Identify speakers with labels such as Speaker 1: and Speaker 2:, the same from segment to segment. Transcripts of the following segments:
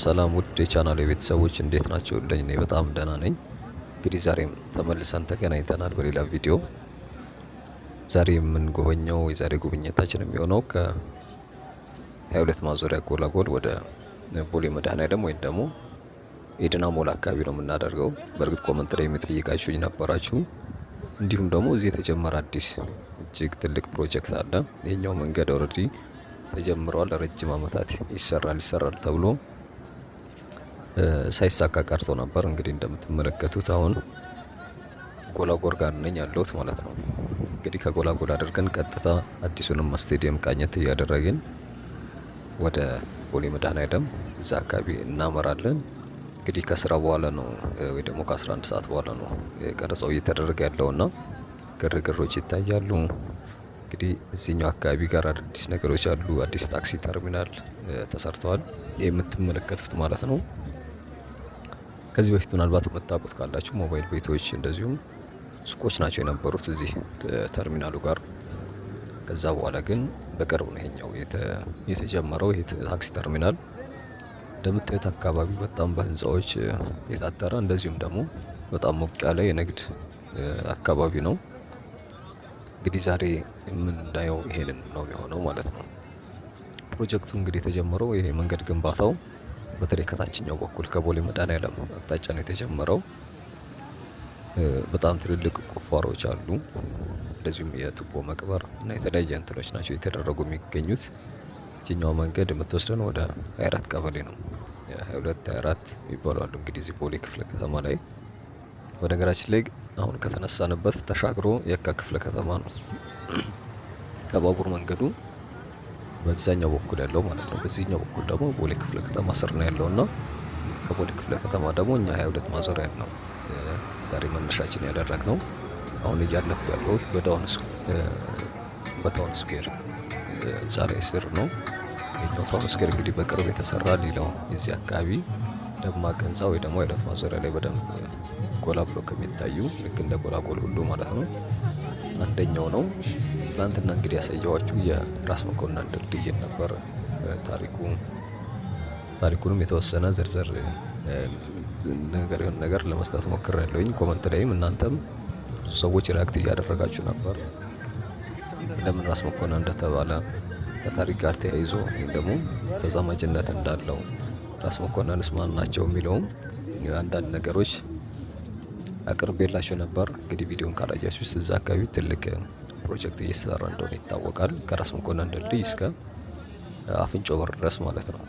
Speaker 1: ሰላም ውድ የቻናሌ ቤተሰቦች እንዴት ናችሁልኝ? እኔ በጣም ደህና ነኝ። እንግዲህ ዛሬም ተመልሰን ተገናኝተናል በሌላ ቪዲዮ። ዛሬ የምንጎበኘው የዛሬ ጉብኝታችን የሚሆነው ከ22 ማዞሪያ ጎላጎል ወደ ቦሌ መድኃኔዓለም ወይም ደግሞ ኤድና ሞል አካባቢ ነው የምናደርገው። በእርግጥ ኮመንት ላይ የሚጠይቃችሁኝ ነበራችሁ። እንዲሁም ደግሞ እዚህ የተጀመረ አዲስ እጅግ ትልቅ ፕሮጀክት አለ። ይሄኛው መንገድ ኦልሬዲ ተጀምሯል። ለረጅም ዓመታት ይሰራል ተብሎ ሳይሳካ ቀርቶ ነበር። እንግዲህ እንደምትመለከቱት አሁን ጎላጎል ጋር ነኝ ያለሁት ማለት ነው። እንግዲህ ከጎላጎል አድርገን ቀጥታ አዲሱንም ስቴዲየም ቃኘት እያደረግን ወደ ቦሌ መድኃኔዓለም እዛ አካባቢ እናመራለን። እንግዲህ ከስራ በኋላ ነው ወይ ደግሞ ከ11 ሰዓት በኋላ ነው ቀረጻው እየተደረገ ያለውና ግርግሮች ይታያሉ። እንግዲህ እዚህኛው አካባቢ ጋር አዲስ ነገሮች አሉ። አዲስ ታክሲ ተርሚናል ተሰርተዋል የምትመለከቱት ማለት ነው። ከዚህ በፊት ምናልባት የምታውቁት ካላችሁ ሞባይል ቤቶች እንደዚሁም ሱቆች ናቸው የነበሩት እዚህ ተርሚናሉ ጋር። ከዛ በኋላ ግን በቅርብ ነው ይሄኛው የተጀመረው ይሄ ታክሲ ተርሚናል። እንደምታዩት አካባቢ በጣም በህንፃዎች የታጠረ እንደዚሁም ደግሞ በጣም ሞቅ ያለ የንግድ አካባቢ ነው። እንግዲህ ዛሬ የምናየው ይሄንን ነው የሚሆነው ማለት ነው። ፕሮጀክቱ እንግዲህ የተጀመረው ይሄ መንገድ ግንባታው በተለይ ከታችኛው በኩል ከቦሌ መድኃኔዓለም አቅጣጫ ነው የተጀመረው። በጣም ትልልቅ ቁፋሮች አሉ። እንደዚሁም የቱቦ መቅበር እና የተለያየ እንትኖች ናቸው የተደረጉ የሚገኙት። ይህኛው መንገድ የምትወስደን ወደ 24 ቀበሌ ነው። 22 24 የሚባሉ አሉ እንግዲህ እዚህ ቦሌ ክፍለ ከተማ ላይ። በነገራችን ላይ አሁን ከተነሳንበት ተሻግሮ የካ ክፍለ ከተማ ነው ከባቡር መንገዱ በዛኛው በኩል ያለው ማለት ነው። በዚህኛው በኩል ደግሞ ቦሌ ክፍለ ከተማ ስር ነው ያለውና ከቦሌ ክፍለ ከተማ ደግሞ እኛ 22 ማዞሪያ ነው ዛሬ መነሻችን ያደረግነው። አሁን እያለፍኩ ያለሁት በታውን ስኩዌር ህንፃ ላይ ስር ነው። የኛው ታውን ስኩዌር እንግዲህ በቅርብ የተሰራ ሌላው የዚህ አካባቢ ደማቅ ህንፃ ወይ ደግሞ 22 ማዞሪያ ላይ በደንብ ጎላ ብሎ ከሚታዩ ልክ እንደ ጎላጎል ሁሉ ማለት ነው አንደኛው ነው። ትናንትና እንግዲህ ያሳየኋችሁ የራስ መኮንን ድልድይን ነበር። ታሪኩንም የተወሰነ ዝርዝር ነገር ለመስጠት ሞክሬያለሁኝ። ኮመንት ላይም እናንተም ብዙ ሰዎች ሪያክት እያደረጋችሁ ነበር። ለምን ራስ መኮንን እንደተባለ ከታሪክ ጋር ተያይዞ ወይም ደግሞ ተዛማጅነት እንዳለው ራስ መኮንንስ ማን ናቸው የሚለውም አንዳንድ ነገሮች አቅርቤላችሁ ነበር። እንግዲህ ቪዲዮን ካላያችሁ እዛ አካባቢ ትልቅ ፕሮጀክት እየተሰራ እንደሆነ ይታወቃል። ከራስ መኮንን ድልድይ እስከ አፍንጮ በር ድረስ ማለት ነው።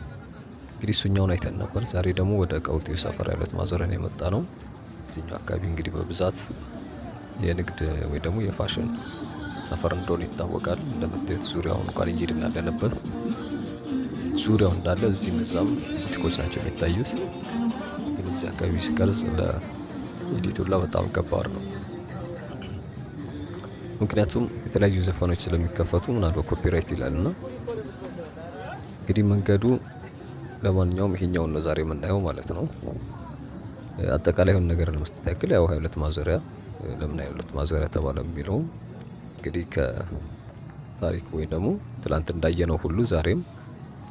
Speaker 1: እንግዲህ እሱኛውን አይተን ነበር። ዛሬ ደግሞ ወደ ቀውጤው ሰፈር 22 ማዞሪያ የመጣ ነው። እዚህኛው አካባቢ እንግዲህ በብዛት የንግድ ወይ ደግሞ የፋሽን ሰፈር እንደሆነ ይታወቃል። እንደምታዩት ዙሪያውን እንኳን እየሄድን ያለንበት ዙሪያው እንዳለ እዚህም እዛም ቡቲኮች ናቸው የሚታዩት። ግን እዚህ አካባቢ ሲቀርጽ ለኤዲቱላ በጣም ከባድ ነው። ምክንያቱም የተለያዩ ዘፈኖች ስለሚከፈቱ ምናልባት ኮፒራይት ይላልና እንግዲህ መንገዱ ለማንኛውም ይሄኛውን ነው ዛሬ የምናየው ማለት ነው። አጠቃላይ የሆነ ነገር ለመስጠት ያክል ያው 22 ማዞሪያ ለምን 22 ማዞሪያ ተባለ የሚለው እንግዲህ ከታሪክ ወይ ደግሞ ትላንት እንዳየነው ሁሉ ዛሬም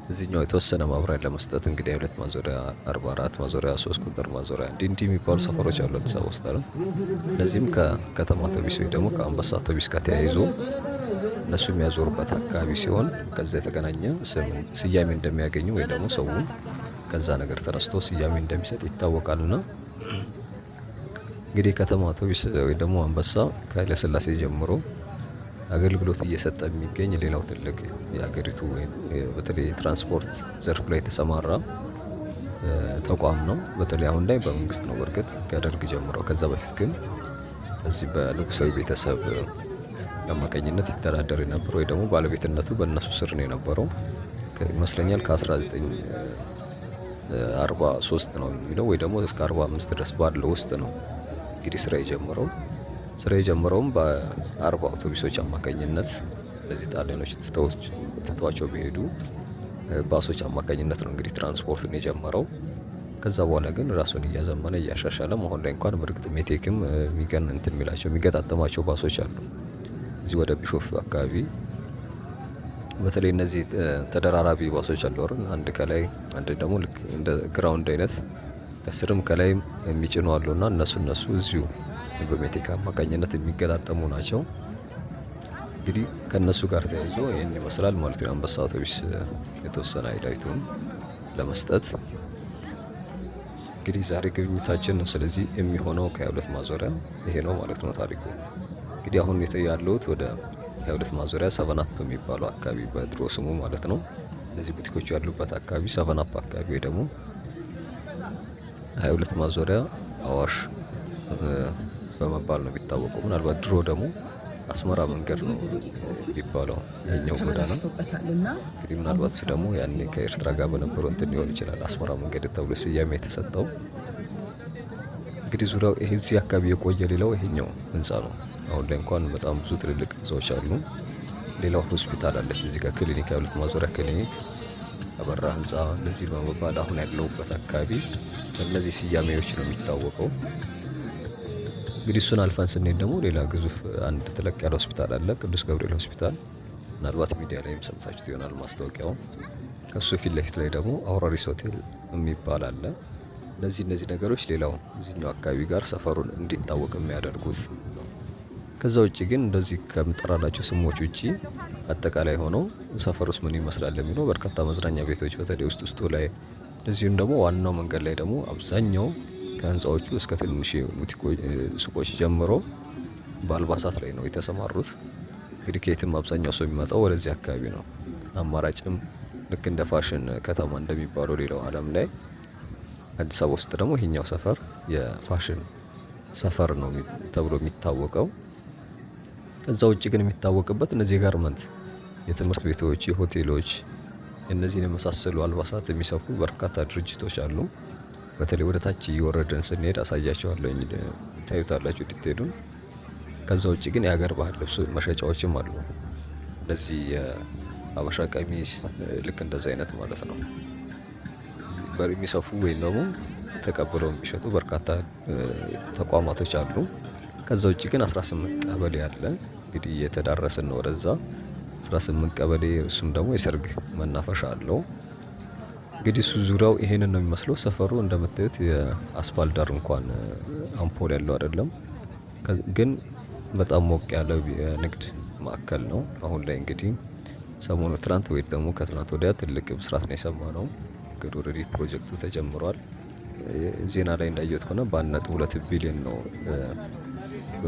Speaker 1: እዚህኛው የተወሰነ ማብራሪያ ለመስጠት እንግዲህ 22 ማዞሪያ 44 ማዞሪያ 3 ቁጥር ማዞሪያ እንዲህ የሚባሉ ሰፈሮች አሉ አዲስ አበባ ውስጥ አይደል። እነዚህም ከከተማ አውቶቢስ ወይ ደግሞ ከአንበሳ አውቶቢስ ጋር ተያይዞ እነሱ የሚያዞሩበት አካባቢ ሲሆን ከዛ የተገናኘ ስያሜ እንደሚያገኙ ወይ ደግሞ ሰው ከዛ ነገር ተነስቶ ስያሜ እንደሚሰጥ ይታወቃልና እንግዲህ ከተማ አውቶቢስ ወይ ደግሞ አንበሳ ከኃይለ ሥላሴ ጀምሮ አገልግሎት እየሰጠ የሚገኝ ሌላው ትልቅ የሀገሪቱ በተለይ ትራንስፖርት ዘርፍ ላይ የተሰማራ ተቋም ነው። በተለይ አሁን ላይ በመንግስት ነው በርግጥ ከደርግ ጀምሮ። ከዛ በፊት ግን እዚህ በንጉሳዊ ቤተሰብ አማካኝነት ይተዳደር የነበረው ወይ ደግሞ ባለቤትነቱ በእነሱ ስር ነው የነበረው ይመስለኛል። ከ1943 ነው የሚለው ወይ ደግሞ እስከ 45 ድረስ ባለው ውስጥ ነው እንግዲህ ስራ የጀመረውም በ40 አውቶቡሶች አማካኝነት እነዚህ ጣሊያኖች ትተዋቸው ቢሄዱ ባሶች አማካኝነት ነው እንግዲህ ትራንስፖርትን የጀመረው። ከዛ በኋላ ግን ራሱን እያዘመነ እያሻሻለ አሁን ላይ እንኳን በእርግጥ ሜቴክም የሚገጣጠማቸው ባሶች አሉ እዚህ ወደ ቢሾፍቱ አካባቢ። በተለይ እነዚህ ተደራራቢ ባሶች አሉ አይደል? አንድ ከላይ አንድ ደግሞ ልክ እንደ ግራውንድ አይነት ከስርም ከላይም የሚጭኑ አሉና እነሱ እዚሁ በሜቴክ አማካኝነት የሚገጣጠሙ ናቸው። እንግዲህ ከእነሱ ጋር ተያይዞ ይህን ይመስላል ማለት ነው። አንበሳ አውቶቡስ የተወሰነ ሃይላይቱን ለመስጠት እንግዲህ ዛሬ ግብኝታችን ስለዚህ የሚሆነው ከ22 ማዞሪያ ይሄ ነው ማለት ነው ታሪኩ። እንግዲህ አሁን ያለሁት ወደ 22 ማዞሪያ ሰቨናፕ የሚባለው አካባቢ በድሮ ስሙ ማለት ነው። እነዚህ ቡቲኮቹ ያሉበት አካባቢ ሰቨናፕ አካባቢ ወይ ደግሞ 22 ማዞሪያ አዋሽ በመባል ነው የሚታወቀው። ምናልባት ድሮ ደግሞ አስመራ መንገድ ነው የሚባለው ይሄኛው ጎዳና። እንግዲህ ምናልባት እሱ ደግሞ ያኔ ከኤርትራ ጋር በነበረው እንትን ሊሆን ይችላል አስመራ መንገድ ተብሎ ስያሜ የተሰጠው። እንግዲህ ዙሪያው ይሄ እዚህ አካባቢ የቆየ ሌላው ይሄኛው ህንፃ ነው። አሁን ላይ እንኳን በጣም ብዙ ትልልቅ ህንፃዎች አሉ። ሌላው ሆስፒታል አለች እዚህ ጋር ክሊኒክ፣ 22 ማዞሪያ ክሊኒክ፣ አበራ ህንፃ እንደዚህ በመባል አሁን ያለሁበት አካባቢ በእነዚህ ስያሜዎች ነው የሚታወቀው። እንግዲህ እሱን አልፈን ስንሄድ ደግሞ ሌላ ግዙፍ አንድ ተለቅ ያለ ሆስፒታል አለ፣ ቅዱስ ገብርኤል ሆስፒታል። ምናልባት ሚዲያ ላይም ሰምታችሁት ይሆናል ማስታወቂያው። ከሱ ፊት ለፊት ላይ ደግሞ አውራሪስ ሆቴል የሚባል አለ። እነዚህ ነገሮች ሌላው እዚህኛው አካባቢ ጋር ሰፈሩን እንዲታወቅ የሚያደርጉት ነው። ከዛ ውጭ ግን እንደዚህ ከምጠራላቸው ስሞች ውጭ አጠቃላይ ሆነው ሰፈር ውስጥ ምን ይመስላል የሚለው በርካታ መዝናኛ ቤቶች በተለይ ውስጡ ላይ፣ እንደዚሁም ደግሞ ዋናው መንገድ ላይ ደግሞ አብዛኛው ከህንፃዎቹ እስከ ትንሽ ሱቆች ጀምሮ በአልባሳት ላይ ነው የተሰማሩት። እንግዲህ ከየትም አብዛኛው ሰው የሚመጣው ወደዚህ አካባቢ ነው። አማራጭም ልክ እንደ ፋሽን ከተማ እንደሚባለው ሌላው ዓለም ላይ አዲስ አበባ ውስጥ ደግሞ ይሄኛው ሰፈር የፋሽን ሰፈር ነው ተብሎ የሚታወቀው። ከዛ ውጭ ግን የሚታወቅበት እነዚህ ጋርመንት፣ የትምህርት ቤቶች፣ የሆቴሎች እነዚህን የመሳሰሉ አልባሳት የሚሰፉ በርካታ ድርጅቶች አሉ። በተለይ ወደ ታች እየወረድን ስንሄድ አሳያቸዋለሁ፣ ታዩታላችሁ ዲቴሉን። ከዛ ውጭ ግን የሀገር ባህል ልብስ መሸጫዎችም አሉ። እንደዚህ የሀበሻ ቀሚስ ልክ እንደዚህ አይነት ማለት ነው የሚሰፉ ወይም ደግሞ ተቀብለው የሚሸጡ በርካታ ተቋማቶች አሉ። ከዛ ውጭ ግን 18 ቀበሌ አለ። እንግዲህ እየተዳረስን ነው ወደዛ 18 ቀበሌ። እሱም ደግሞ የሰርግ መናፈሻ አለው። እንግዲህ እሱ ዙሪያው ይሄንን ነው የሚመስለው። ሰፈሩ እንደምታዩት የአስፓልት ዳር እንኳን አምፖል ያለው አይደለም፣ ግን በጣም ሞቅ ያለው የንግድ ማዕከል ነው። አሁን ላይ እንግዲህ ሰሞኑ ትናንት ወይ ደግሞ ከትናንት ወዲያ ትልቅ ብስራት ነው የሰማነው። እንግዲህ ኦልሬዲ ፕሮጀክቱ ተጀምሯል። ዜና ላይ እንዳየሁት ከሆነ በ1.2 ቢሊዮን ነው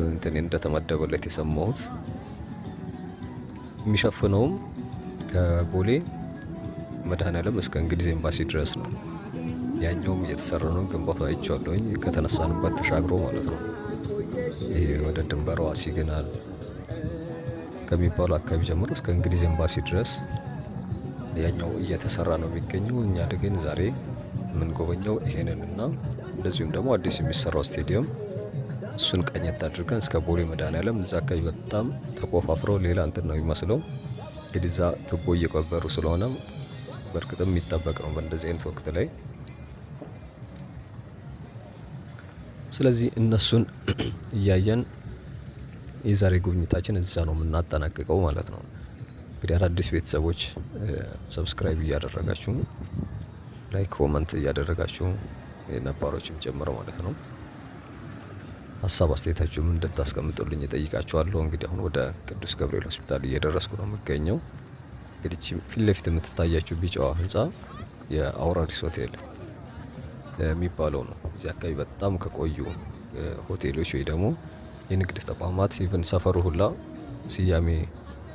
Speaker 1: እንትን እንደተመደበለት የሰማሁት። የሚሸፍነውም ከቦሌ መድኃኔዓለም እስከ እንግሊዝ ኤምባሲ ድረስ ነው። ያኛውም እየተሰራ ነው። ግንባታው አይቼዋለሁኝ ከተነሳንበት ተሻግሮ ማለት ነው። ይሄ ወደ ድንበሯ ሲግናል ከሚባለው አካባቢ ጀምሮ እስከ እንግሊዝ ኤምባሲ ድረስ ያኛው እየተሰራ ነው የሚገኘው። እኛ ግን ዛሬ የምንጎበኘው ይሄንን እና እንደዚሁም ደግሞ አዲስ የሚሰራው ስቴዲየም እሱን ቀኘት አድርገን እስከ ቦሌ መድኃኔዓለም እዛ አካባቢ በጣም ተቆፋፍረው ሌላ እንትን ነው የሚመስለው። እንግዲህ እዛ ቱቦ እየቀበሩ ስለሆነ በእርግጥም የሚጠበቅ ነው በእንደዚህ አይነት ወቅት ላይ። ስለዚህ እነሱን እያየን የዛሬ ጉብኝታችን እዛ ነው የምናጠናቅቀው ማለት ነው። እንግዲህ አዳዲስ ቤተሰቦች ሰብስክራይብ እያደረጋችሁ ላይክ ኮመንት እያደረጋችሁ ነባሮችም ጨምረው ማለት ነው ሀሳብ አስተያየታችሁም እንድታስቀምጡልኝ እጠይቃችኋለሁ። እንግዲህ አሁን ወደ ቅዱስ ገብርኤል ሆስፒታል እየደረስኩ ነው የምገኘው። እንግዲህ ፊት ለፊት የምትታያችሁ ቢጫዋ ህንፃ የአውራሪስ ሆቴል የሚባለው ነው። እዚህ አካባቢ በጣም ከቆዩ ሆቴሎች ወይ ደግሞ የንግድ ተቋማት ኢቭን ሰፈሩ ሁላ ስያሜ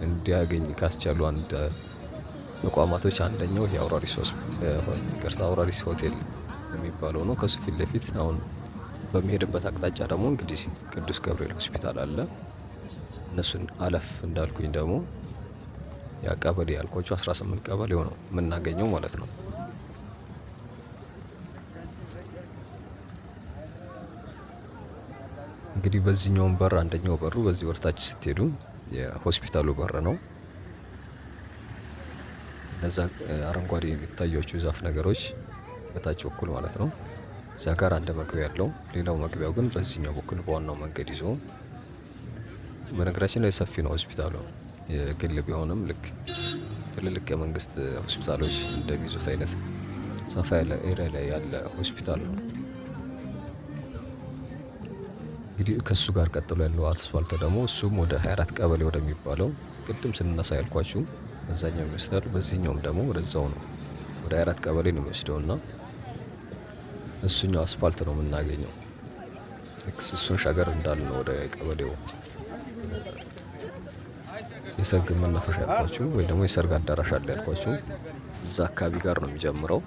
Speaker 1: እንዲያገኝ ካስቻሉ አንድ ተቋማቶች አንደኛው የአውራሪስ ሆቴል የሚባለው ነው። ከሱ ፊት ለፊት አሁን በሚሄድበት አቅጣጫ ደግሞ እንግዲህ ቅዱስ ገብርኤል ሆስፒታል አለ። እነሱን አለፍ እንዳልኩኝ ደግሞ ያ ቀበሌ ያልኳቸው 18 ቀበሌ ነው የምናገኘው ማለት ነው። እንግዲህ በዚህኛውም በር አንደኛው በሩ በዚህ ወርታች ስትሄዱ የሆስፒታሉ በር ነው። እነዛ አረንጓዴ የሚታያቸው ዛፍ ነገሮች በታች በኩል ማለት ነው። እዛ ጋር አንድ መግቢያ ያለው፣ ሌላው መግቢያው ግን በዚህኛው በኩል በዋናው መንገድ ይዞ። በነገራችን ላይ ሰፊ ነው ሆስፒታሉ። የግል ቢሆንም ልክ ትልልቅ የመንግስት ሆስፒታሎች እንደሚይዙት አይነት ሰፋ ያለ ኤሪያ ላይ ያለ ሆስፒታል ነው። እንግዲህ ከሱ ጋር ቀጥሎ ያለው አስፋልት ደግሞ እሱም ወደ 24 ቀበሌ ወደሚባለው ቅድም ስንነሳ ያልኳችሁ በዛኛው ይወስዳል። በዚህኛውም ደግሞ ወደዛው ነው፣ ወደ 24 ቀበሌ ነው የሚወስደው እና እሱኛው አስፋልት ነው የምናገኘው። እሱን ሻገር እንዳለ ነው ወደ ቀበሌው የሰርግ መናፈሻ ያልኳችሁ ወይ ደግሞ የሰርግ አዳራሽ አለ ያልኳችሁ እዛ አካባቢ ጋር ነው የሚጀምረው።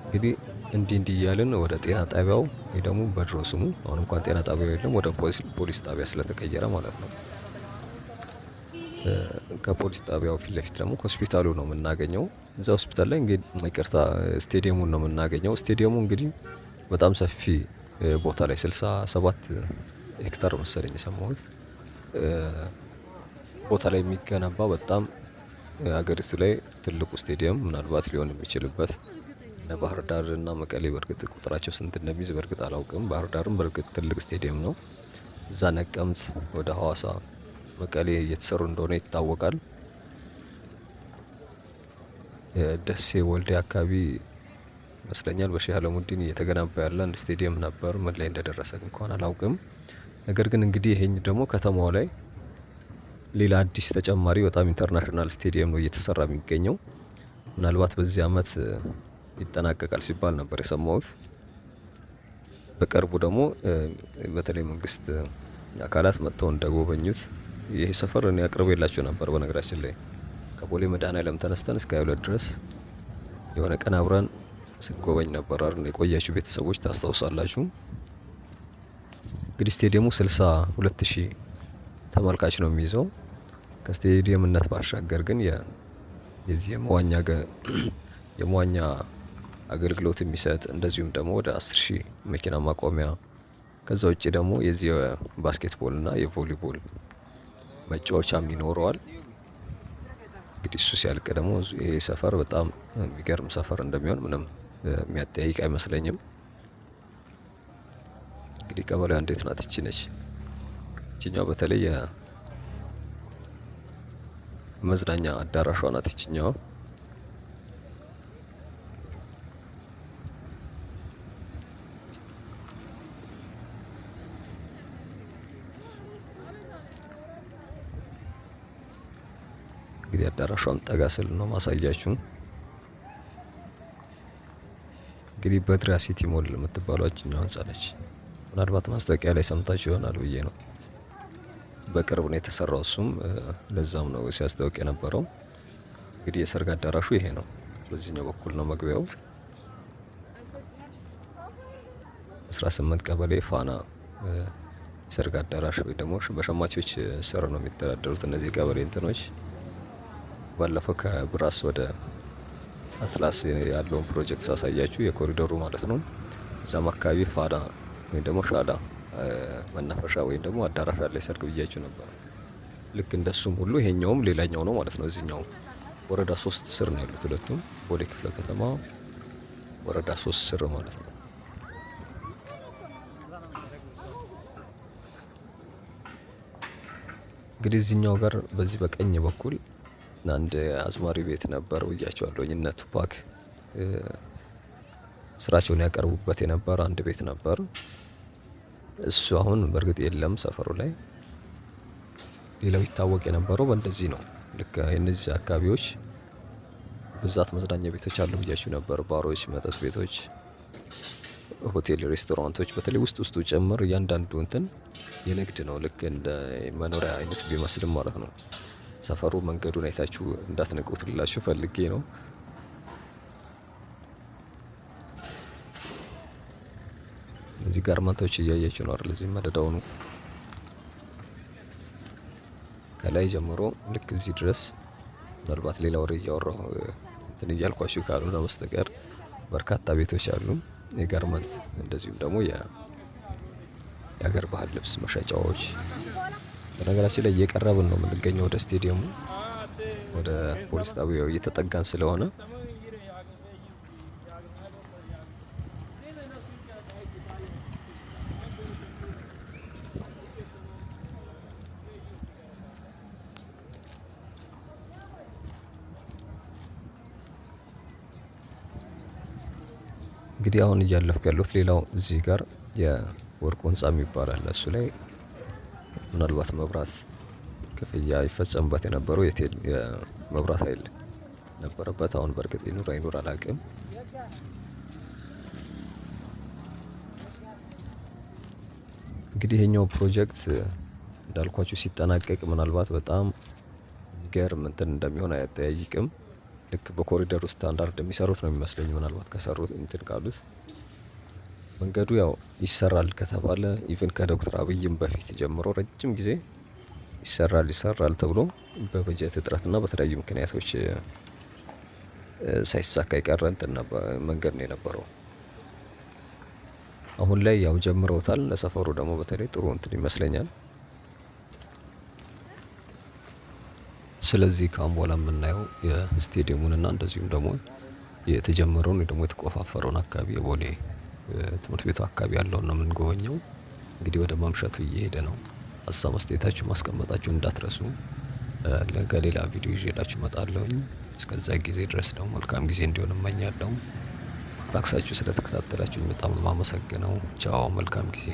Speaker 1: እንግዲህ እንዲህ እያልን ወደ ጤና ጣቢያው ወይ ደግሞ በድሮ ስሙ አሁን እንኳን ጤና ጣቢያው የለም፣ ወደ ፖሊስ ጣቢያ ስለተቀየረ ማለት ነው። ከፖሊስ ጣቢያው ፊት ለፊት ደግሞ ሆስፒታሉ ነው የምናገኘው። እዛ ሆስፒታል ላይ እንግዲህ ይቅርታ ስቴዲየሙን ነው የምናገኘው። ስቴዲየሙ እንግዲህ በጣም ሰፊ ቦታ ላይ 67 ሄክታር መሰለኝ የሰማሁት ቦታ ላይ የሚገነባ በጣም ሀገሪቱ ላይ ትልቁ ስቴዲየም ምናልባት ሊሆን የሚችልበት ባህር ዳር እና መቀሌ በእርግጥ ቁጥራቸው ስንት እንደሚይዝ በእርግጥ አላውቅም። ባህር ዳርም በእርግጥ ትልቅ ስቴዲየም ነው። እዛ ነቀምት ወደ ሐዋሳ መቀሌ እየተሰሩ እንደሆነ ይታወቃል። ደሴ ወልዲያ አካባቢ ይመስለኛል በሼህ አለሙዲን እየተገነባ ያለ አንድ ስቴዲየም ነበር። ምን ላይ እንደደረሰ እንኳን አላውቅም። ነገር ግን እንግዲህ ይሄኝ ደግሞ ከተማው ላይ ሌላ አዲስ ተጨማሪ በጣም ኢንተርናሽናል ስቴዲየም ነው እየተሰራ የሚገኘው። ምናልባት በዚህ አመት ይጠናቀቃል ሲባል ነበር የሰማሁት። በቅርቡ ደግሞ በተለይ መንግስት አካላት መጥተው እንደጎበኙት ይሄ ሰፈር እኔ አቅርቤላችሁ ነበር። በነገራችን ላይ ከቦሌ መድኃኔዓለም ተነስተን እስከ 22 ድረስ የሆነ ቀን አብረን ስንጎበኝ ነበር አይደል? የቆያችሁ ቤተሰቦች ታስታውሳላችሁ። እንግዲህ ስቴዲየሙ 62,000 ተመልካች ነው የሚይዘው። ከስቴዲየምነት ባሻገር ግን የዚህ የመዋኛ አገልግሎት የሚሰጥ እንደዚሁም ደግሞ ወደ 10,000 መኪና ማቆሚያ፣ ከዛ ውጭ ደግሞ የዚህ የባስኬትቦል እና የቮሊቦል መጫወቻም ይኖረዋል። እንግዲህ እሱ ሲያልቅ ደግሞ ይሄ ሰፈር በጣም የሚገርም ሰፈር እንደሚሆን ምንም የሚያጠያይቅ አይመስለኝም። እንግዲህ ቀበሌዋ እንዴት ናት? እቺ ነች። እችኛው በተለይ የመዝናኛ አዳራሿ ናት። እችኛዋ እንግዲህ አዳራሿን ጠጋ ስል ነው ማሳያችሁ። እንግዲህ በድሪያ ሲቲ ሞል የምትባለው እችኛው ህንጻ ነች። ምናልባት ማስታወቂያ ላይ ሰምታችሁ ይሆናል ብዬ ነው። በቅርብ ነው የተሰራው እሱም ለዛም ነው ሲያስታውቅ የነበረው። እንግዲህ የሰርግ አዳራሹ ይሄ ነው። በዚህኛው በኩል ነው መግቢያው። 18 ቀበሌ ፋና የሰርግ አዳራሽ ወይ ደግሞ በሸማቾች ስር ነው የሚተዳደሩት እነዚህ ቀበሌ እንትኖች። ባለፈው ከብራስ ወደ አትላስ ያለውን ፕሮጀክት ሳሳያችሁ የኮሪደሩ ማለት ነው። እዛም አካባቢ ፋና ወይም ደግሞ ሻዳ መናፈሻ ወይም ደግሞ አዳራሽ አለ የሰርግ ብያችሁ ነበር። ልክ እንደሱም ሁሉ ይሄኛውም ሌላኛው ነው ማለት ነው። እዚህኛው ወረዳ 3 ስር ነው ያሉት ሁለቱም፣ ቦሌ ክፍለ ከተማ ወረዳ 3 ስር ማለት ነው። እንግዲህ እዚህኛው ጋር በዚህ በቀኝ በኩል አንድ አዝማሪ ቤት ነበር ብያቸዋለሁ። እነ ቱፓክ ስራቸውን ያቀርቡበት የነበረ አንድ ቤት ነበር። እሱ አሁን በእርግጥ የለም ሰፈሩ ላይ። ሌላው ይታወቅ የነበረው በእንደዚህ ነው። ልክ የእነዚህ አካባቢዎች ብዛት መዝናኛ ቤቶች አሉ ብያችሁ ነበር። ባሮች፣ መጠጥ ቤቶች፣ ሆቴል፣ ሬስቶራንቶች በተለይ ውስጡ ጭምር እያንዳንዱ እንትን የንግድ ነው። ልክ እንደ መኖሪያ አይነት ቢመስልም ማለት ነው። ሰፈሩ መንገዱን አይታችሁ እንዳትነቁት ልላችሁ ፈልጌ ነው። እዚህ ጋርመንቶች እያያችሁ ነው አይደል? እዚህ መደዳውኑ ከላይ ጀምሮ ልክ እዚህ ድረስ ምናልባት ሌላ ወሬ እያወራሁ እንትን እያልኳችሁ ካልሆነ በስተቀር በርካታ ቤቶች አሉ። የጋርመንት እንደዚሁም ደግሞ የሀገር ባህል ልብስ መሸጫዎች። በነገራችን ላይ እየቀረብን ነው የምንገኘው ወደ ስቴዲየሙ፣ ወደ ፖሊስ ጣቢያው እየተጠጋን ስለሆነ እንግዲህ አሁን እያለፍኩ ያለሁት ሌላው እዚህ ጋር የወርቁ ህንጻ የሚባል አለ። እሱ ላይ ምናልባት መብራት ክፍያ ይፈጸምበት የነበረው የመብራት ኃይል ነበረበት። አሁን በእርግጥ ይኑር አይኑር አላውቅም። እንግዲህ ይሄኛው ፕሮጀክት እንዳልኳችሁ ሲጠናቀቅ ምናልባት በጣም የሚገርም እንትን እንደሚሆን አያጠያይቅም። ልክ በኮሪደሩ ስታንዳርድ የሚሰሩት ነው የሚመስለኝ። ምናልባት ከሰሩት እንትን ካሉት መንገዱ ያው ይሰራል ከተባለ ኢቭን ከዶክተር አብይም በፊት ጀምሮ ረጅም ጊዜ ይሰራል ተብሎ በበጀት እጥረትና በተለያዩ ምክንያቶች ሳይሳካ የቀረ እንትን መንገድ ነው የነበረው። አሁን ላይ ያው ጀምረውታል። ለሰፈሩ ደግሞ በተለይ ጥሩ እንትን ይመስለኛል። ስለዚህ ከአሁን በኋላ የምናየው የስቴዲየሙንና እንደዚሁም ደግሞ የተጀመረውን ወይ ደግሞ የተቆፋፈረውን አካባቢ የቦሌ ትምህርት ቤቱ አካባቢ ያለውን ነው የምንጎበኘው። እንግዲህ ወደ ማምሸቱ እየሄደ ነው። ሀሳብ አስተያየታችሁ ማስቀመጣችሁ እንዳትረሱ። ከሌላ ቪዲዮ ይዤላችሁ እመጣለሁኝ። እስከዛ ጊዜ ድረስ ደግሞ መልካም ጊዜ እንዲሆን እመኛለሁ። ባክሳችሁ ስለተከታተላችሁኝ በጣም ነው የማመሰግነው። ቻው፣ መልካም ጊዜ።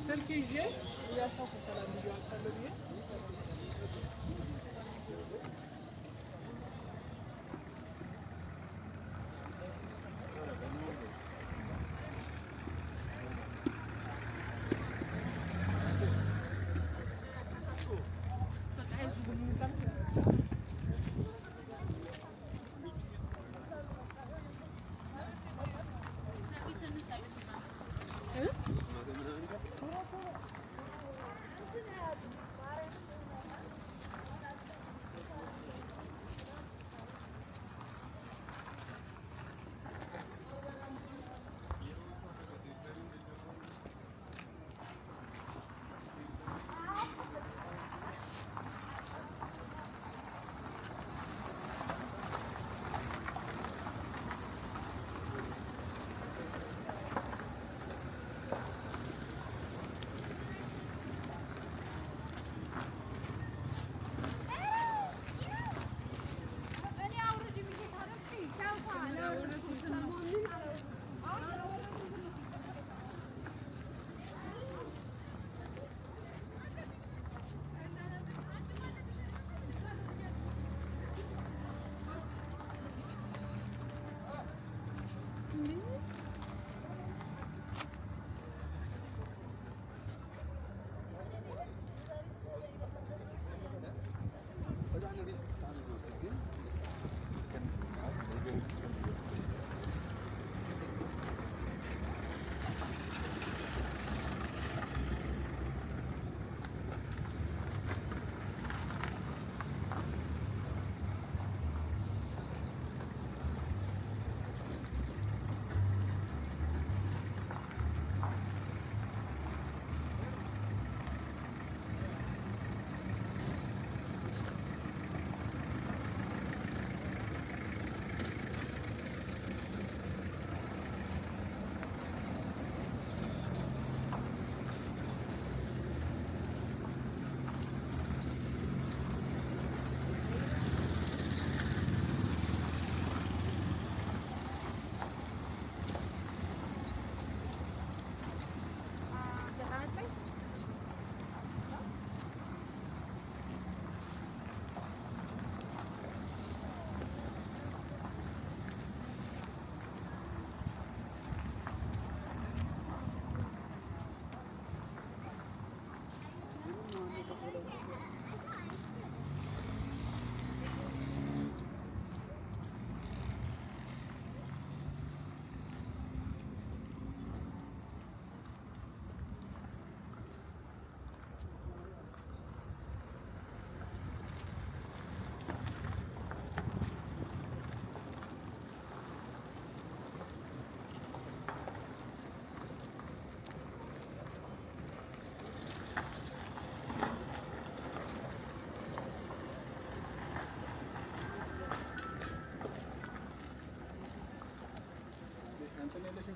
Speaker 2: Celle que j'ai, il y a 100 pour ça la million après le mien.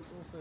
Speaker 3: نشوف